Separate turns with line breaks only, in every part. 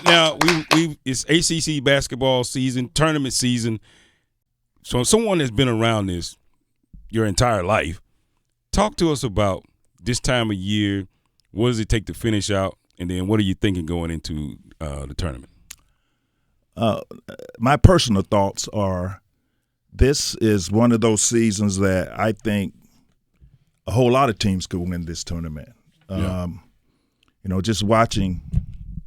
what? Now it's ACC basketball season, tournament season. So someone that's been around this your entire life, talk to us about this time of year. What does it take to finish out, and then what are you thinking going into the tournament?
My personal thoughts are, this is one of those seasons that I think a whole lot of teams could win this tournament.
Yeah.
Just watching,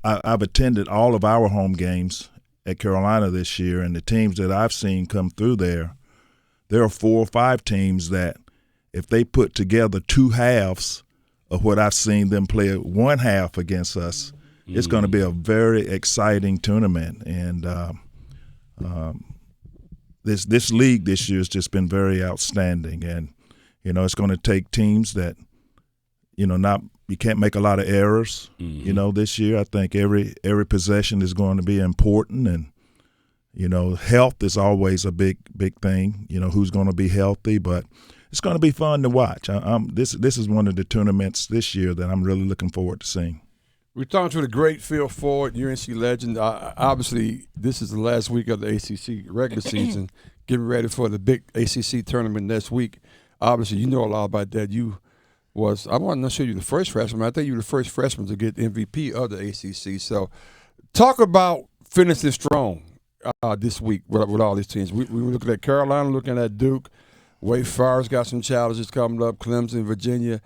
I've attended all of our home games at Carolina this year, and the teams that I've seen come through there are 4 or 5 teams that if they put together 2 halves of what I've seen them play 1 half against us, it's going to be a very exciting tournament. And this league this year has just been very outstanding. And, it's going to take teams that, you can't make a lot of errors, this year. I think every possession is going to be important. And, health is always a big thing, who's going to be healthy. But it's going to be fun to watch. This is one of the tournaments this year that I'm really looking forward to seeing.
We're talking to the great Phil Ford, UNC Legend. Obviously, this is the last week of the ACC regular season, getting ready for the big ACC tournament next week. Obviously, you know a lot about that. I wasn't not sure you're the first freshman. I think you were the first freshman to get MVP of the ACC. So talk about finishing strong this week with all these teams. We were looking at Carolina, looking at Duke. Wake Forest got some challenges coming up, Clemson, Virginia.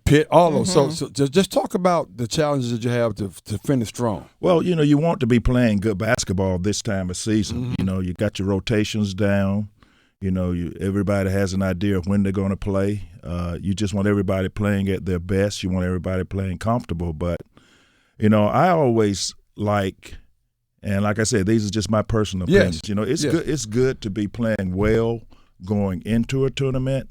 Pitt, all those. So just talk about the challenges that you have to finish strong.
Well, you want to be playing good basketball this time of season. You got your rotations down. Everybody has an idea of when they're going to play. You just want everybody playing at their best. You want everybody playing comfortable. But, I always like, and like I said, these are just my personal opinions. It's good to be playing well going into a tournament.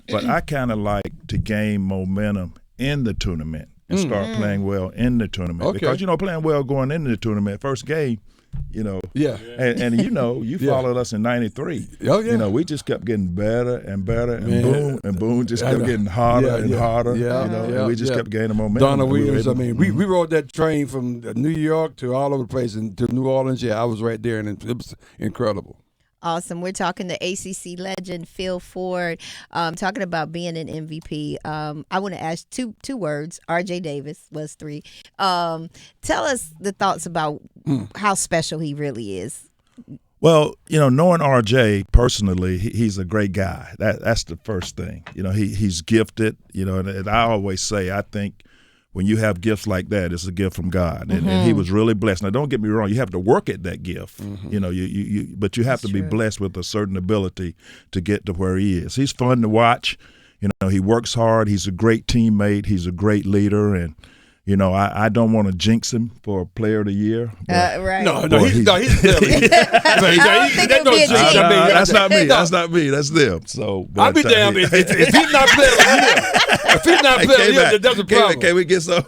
But I kind of like to gain momentum in the tournament and start playing well in the tournament.
Okay.
Because, playing well going into the tournament, first game,
Yeah.
And you followed us in '93.
Oh, yeah.
We just kept getting better and better, and boom just kept getting harder and harder. And we just kept gaining momentum.
Donna Williams, we rode that train from New York to all over the place and to New Orleans. Yeah, I was right there, and it was incredible.
Awesome. We're talking to ACC legend Phil Ford, talking about being an MVP. I want to ask two words. R.J. Davis was 3. Tell us the thoughts about how special he really is.
Well, knowing R.J. personally, he's a great guy. That's the first thing. He's gifted. And I always say, I think when you have gifts like that, it's a gift from God, and he was really blessed. Now, don't get me wrong; you have to work at that gift, but you have to be blessed with a certain ability to get to where he is. He's fun to watch. He works hard. He's a great teammate. He's a great leader, and I don't want to jinx him for Player of the Year.
Right.
No, he's player of the year.
That's not me. That's not me. That's them. So
I'll be damned if he's not Player of the Year. If he's not Player of the Year, that's a problem.
Can we get some?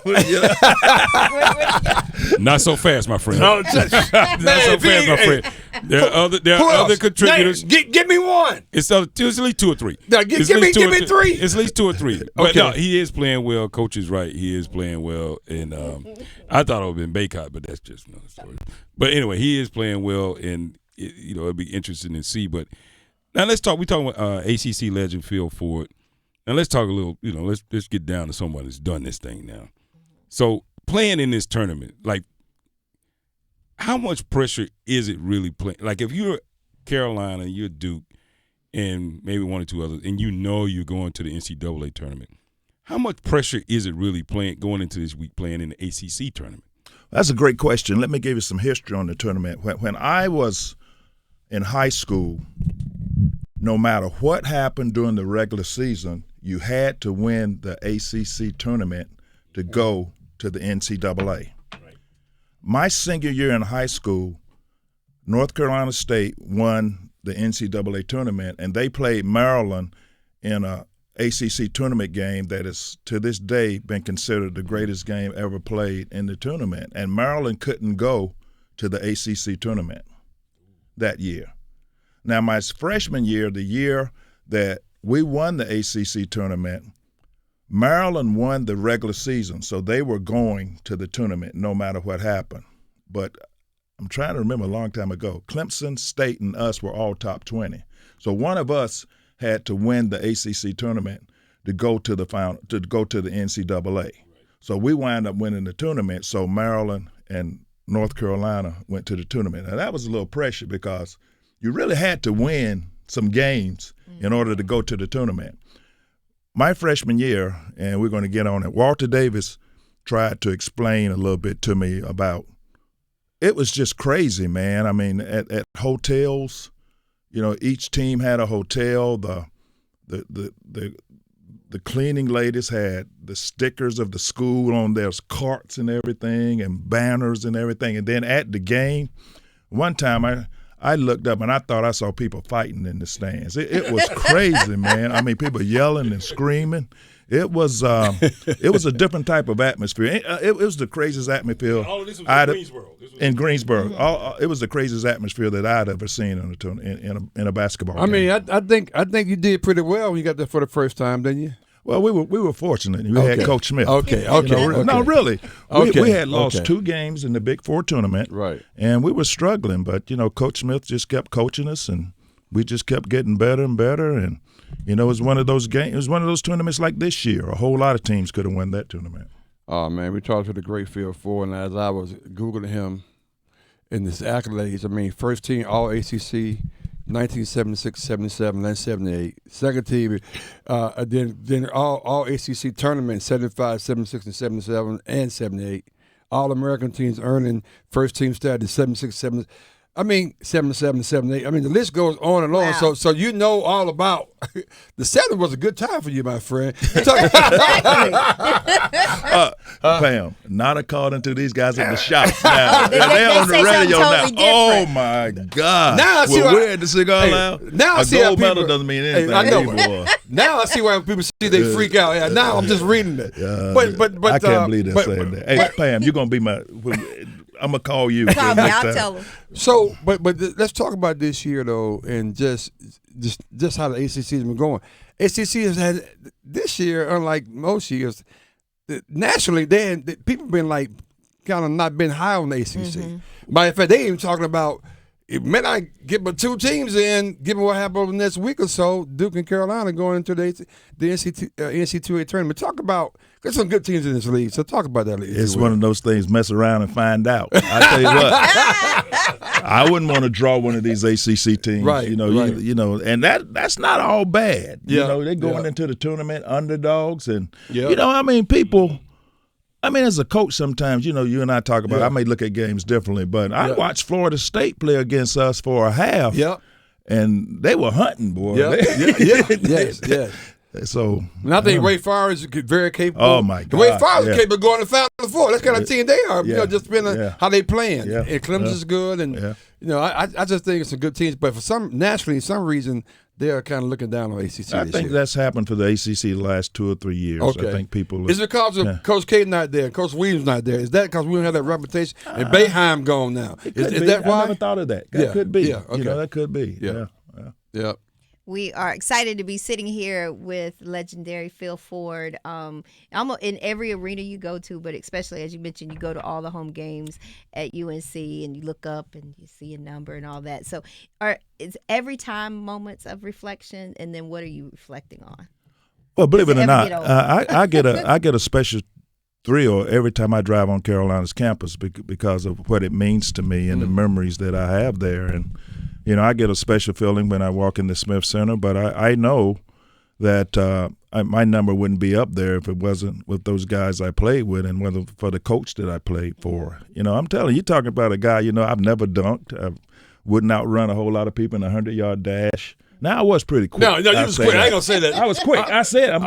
Not so fast, my friend.
No,
Not so fast, my friend. There are other contributors.
Give me one.
It's at least 2 or 3.
Now, give me 3.
It's at least 2 or 3. But
Okay.
no, he is playing well. Coach is right. He is playing well. And I thought it would have been Baycott, but that's just another story. But anyway, he is playing well, and it'll be interesting to see. But now let's talk. We're talking about ACC legend Phil Ford. Now let's talk a little. Let's get down to someone that's done this thing now. So playing in this tournament, like, how much pressure is it really playing? Like, if you're Carolina, you're Duke, and maybe 1 or 2 others, and you're going to the NCAA tournament, how much pressure is it really going into this week playing in the ACC tournament?
That's a great question. Let me give you some history on the tournament. When I was in high school, no matter what happened during the regular season, you had to win the ACC tournament to go to the NCAA. My senior year in high school, North Carolina State won the NCAA tournament, and they played Maryland in a ACC tournament game that is to this day been considered the greatest game ever played in the tournament. And Maryland couldn't go to the ACC tournament that year. Now, my freshman year, the year that we won the ACC tournament, Maryland won the regular season, so they were going to the tournament no matter what happened. but I'm trying to remember a long time ago. Clemson, State, and us were all top 20. So one of us had to win the ACC tournament to go to the NCAA. So we wound up winning the tournament. So Maryland and North Carolina went to the tournament. Now that was a little pressure because you really had to win some games in order to go to the tournament. My freshman year, and we're going to get on it, Walter Davis tried to explain a little bit to me about it was just crazy, man. I mean, at hotels, each team had a hotel. The cleaning ladies had the stickers of the school on their carts and everything and banners and everything. And then at the game, one time I looked up and I thought I saw people fighting in the stands. It was crazy, man. I mean, people yelling and screaming. It was a different type of atmosphere. It was the craziest atmosphere.
All of this was in Greensboro.
In Greensboro, it was the craziest atmosphere that I'd ever seen in a basketball game.
I mean, I think you did pretty well when you got there for the first time, didn't you?
Well, we were fortunate. We had Coach Smith.
Okay.
No, really.
Okay.
We had lost 2 games in the Big Four tournament.
Right.
And we were struggling, but Coach Smith just kept coaching us, and we just kept getting better and better. And it was one of those games. It was one of those tournaments like this year. A whole lot of teams could have won that tournament.
Oh man, we talked to the great Phil Ford, and as I was googling him in his accolades, I mean, first team All ACC. 1976, 77, and 78. Second team, then all ACC tournaments, 75, 76, and 77, and 78. All American teams earning first team status, 76, 77. 77, 78. I mean, the list goes on and on.
Wow.
So you know all about the 7 was a good time for you, my friend.
Pam, not according to these guys in the shop. Now,
They
they're on the
say
radio
something
now.
totally
Oh my God!
Now I see why-
we're at the cigar lounge.
Now I
a
see how
gold medal
people-
doesn't mean anything
I know.
anymore.
Now I see why people see they freak out. Yeah, now I'm just reading it. But
I can't believe they're saying that. Hey, Pam, you're gonna be I'm gonna call you.
Call me,
next
I'll
time.
tell them.
So, but let's talk about this year though, and just how the ACC has been going. ACC has had this year, unlike most years, nationally, people been like kind of not been high on the ACC. Matter of fact, they even talking about it may not get but 2 teams in, given what happened over the next week or so. Duke and Carolina going into the NC2A tournament. Talk about. There's some good teams in this league, so talk about that.
It's one of those things, mess around and find out. I tell you what, I wouldn't want to draw one of these ACC teams.
Right, right.
And that's not all bad.
Yeah,
They're going into the tournament underdogs, and
Yeah.
people. As a coach, sometimes you and I talk about. I may look at games differently, but I watched Florida State play against us for a half.
Yeah.
And they were hunting, boy.
Yeah. Yes.
So,
and I think Ray Farr is very capable.
Oh my God!
Ray Farr is
yeah.
capable of going to Final Four. That's kind of team they are. Just depending on how they playing.
Yeah.
And Clemson's good, and I just think it's some good teams. But for some reason, they are kind of looking down on ACC.
I think that's happened for the ACC the last 2 or 3 years.
Okay.
I think people.
Is it because of Coach K not there, Coach Williams not there? Is that because we don't have that reputation? And Boeheim gone now. Is that why?
I never thought of that. That could be.
Yeah. Okay.
That could be.
Yeah.
We are excited to be sitting here with legendary Phil Ford. Almost in every arena you go to, but especially as you mentioned, you go to all the home games at UNC, and you look up and you see a number and all that. So, is every time moments of reflection, and then what are you reflecting on?
Well, believe it or
Ever
not,
get old?
I get a special thrill every time I drive on Carolina's campus because of what it means to me and the memories that I have there. And I get a special feeling when I walk in the Smith Center, but I know that my number wouldn't be up there if it wasn't with those guys I played with and whether for the coach that I played for. I'm telling you, talking about a guy, I've never dunked. I wouldn't outrun a whole lot of people in a 100-yard dash. Now, I was pretty quick.
No, you was quick. I ain't going to say that.
I was quick. I said, I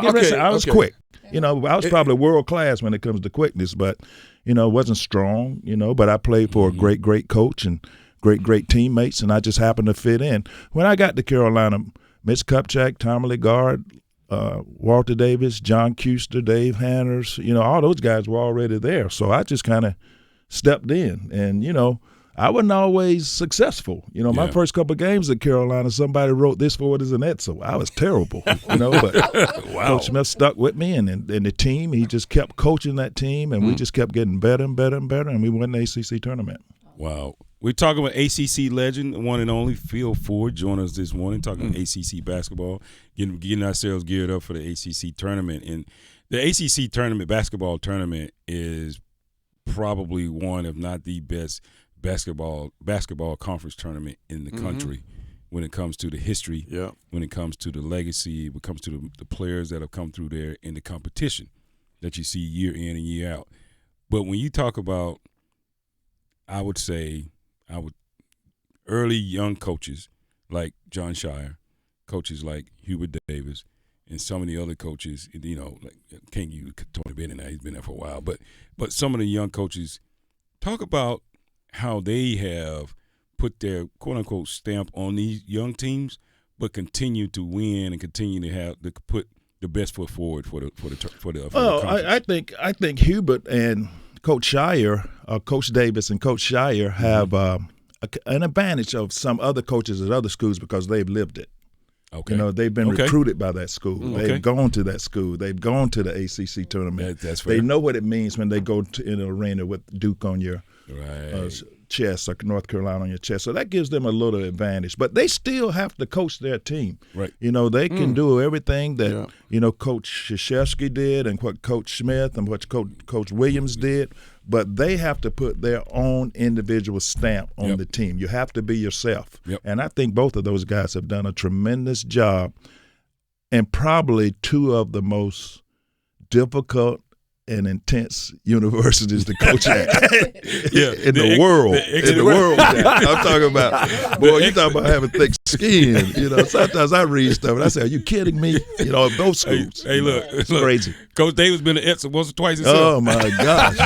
was quick. I was probably world class when it comes to quickness, but, wasn't strong, but I played for a great, great coach and great teammates, and I just happened to fit in. When I got to Carolina, Mitch Kupchak, Tommy Legard, Walter Davis, John Custer, Dave Hanners, all those guys were already there. So I just kind of stepped in, and, I wasn't always successful. My first couple of games at Carolina, somebody wrote this for it as an Edsel. I was terrible, but Coach Smith stuck with me, and the team, he just kept coaching that team, and we just kept getting better and better and better, and we won the ACC tournament.
Wow. We're talking about ACC legend, the one and only Phil Ford, joining us this morning, talking ACC basketball, getting ourselves geared up for the ACC tournament. And the ACC tournament, basketball tournament, is probably one, if not the best basketball conference tournament in the country when it comes to the history, when it comes to the legacy, when it comes to the players that have come through there, in the competition that you see year in and year out. But when you talk about, I would early young coaches like John Shire, coaches like Hubert Davis, and some of the other coaches, you know, like can't use Tony Bennett now, he's been there for a while, but some of the young coaches, talk about how they have put their quote-unquote stamp on these young teams, but continue to win and continue to put the best foot forward for the conference.
I think Hubert and Coach Shire, Coach Davis and Coach Shire have an advantage of some other coaches at other schools because they've lived it.
Okay.
You know, they've been recruited by that school. They've gone to that school. They've gone to the ACC tournament.
That's fair.
They know what it means when they go in an arena with Duke on your chest or North Carolina on your chest. So that gives them a little advantage. But they still have to coach their team.
Right.
You know, they can do everything that, you know, Coach Krzyzewski did and what Coach Smith and what Coach Williams did. But they have to put their own individual stamp on the team. You have to be yourself.
Yep.
And I think both of those guys have done a tremendous job, and probably two of the most difficult and intense universities to coach at in the world. I'm talking about, boy, you talking about having thick skin. You know, sometimes I read stuff and I say, are you kidding me? You know, those schools.
Hey, look,
it's crazy.
Coach Davis been to Epsom once or twice himself.
Oh, my gosh.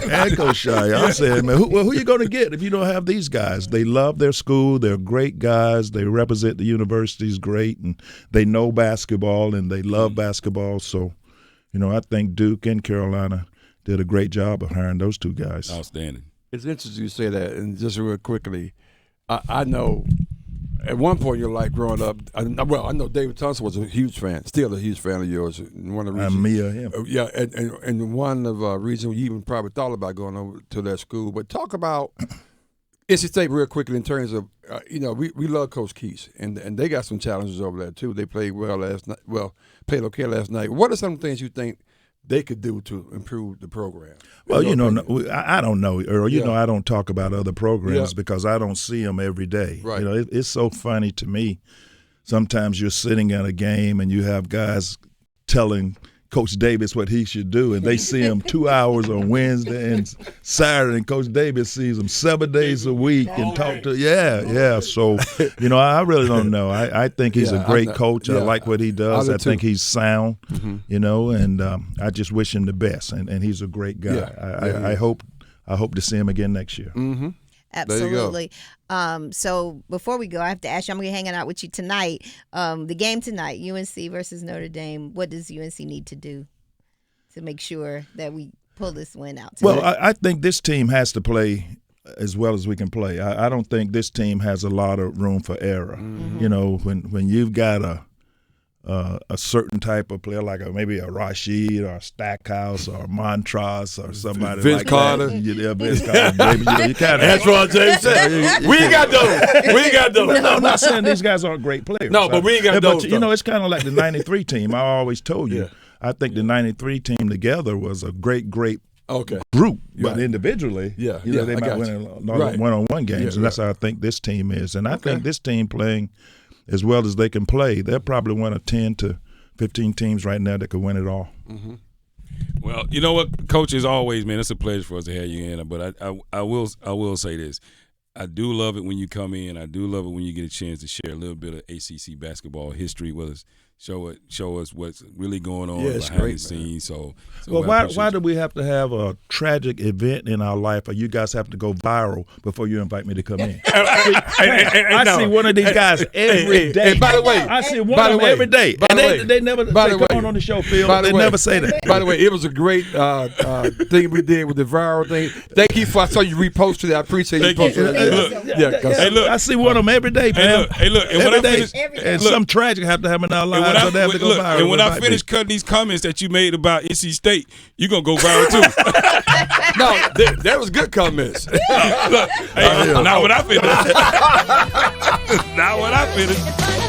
And Coach Shire. I'm saying, man, who you going to get if you don't have these guys? They love their school. They're great guys. They represent the universities great, and they know basketball, and they love basketball. So, you know, I think Duke and Carolina did a great job of hiring those two guys.
Outstanding.
It's interesting you say that, and just real quickly, I know at one point in your life growing up, I know David Thompson was a huge fan, still a huge fan of yours. And one of the reasons,
I'm me or him.
Yeah, and one of the reasons you even probably thought about going over to that school. But talk about NC State real quickly in terms of, you know, we love Coach Keese, and they got some challenges over there too. They played well last night. Well, played okay last night. What are some things you think they could do to improve the program?
Well, you know, I don't know, Earl. You know, I don't talk about other programs because I don't see them every day.
Right.
You know, it's so funny to me. Sometimes you're sitting at a game and you have guys telling Coach Davis what he should do, and they see him 2 hours on Wednesday and Saturday, and Coach Davis sees him 7 days a week and talk to So, you know, I really don't know. I think he's a great coach. I like what he does. I think he's sound, you know, and I just wish him the best. And he's a great guy. I hope to see him again next year.
Mm-hmm.
Absolutely. So before we go, I have to ask you, I'm going to be hanging out with you tonight. The game tonight, UNC versus Notre Dame, what does UNC need to do to make sure that we pull this win out tonight?
Well, I think this team has to play as well as we can play. I don't think this team has a lot of room for error. You know, when you've got a certain type of player, like maybe a Rashid or a Stackhouse or a Montross or somebody
Vince
like
Carter.
that. Yeah, Vince Carter. Baby, you kind of.
That's what James said. We ain't got those. We ain't got those.
No, I'm not saying these guys aren't great players.
No, but we ain't got those.
But, you know, it's kind of like the 93 team. I always told you. I think the 93 team together was a great group. But individually, you know, they might win one-on-one games, and that's how I think this team is. And I think this team playing as well as they can play, they're probably one of 10 to 15 teams right now that could win it all.
Mm-hmm. Well, you know what, Coach, as always, man, it's a pleasure for us to have you in. But I will say this. I do love it when you come in. I do love it when you get a chance to share a little bit of ACC basketball history with us. Show us what's really going on behind the scenes. So
well, why do we have to have a tragic event in our life, or you guys have to go viral before you invite me to come in? I see one of these guys every day.
By the way,
I see one of them every day. They never come on the show, Phil. They never say that.
By the way, it was a great thing we did with the viral thing. Thank you for. I saw you reposted it. I appreciate you posting it.
I see one of them every day, man.
Hey, look.
Every day. And some tragic have to happen in our lives. so they have to go
look,
viral.
and when
It
I
might
finish cutting these comments that you made about NC State, you're going to go viral too.
No, that was good comments.
Look, hey, not when I finish. Not when I finish.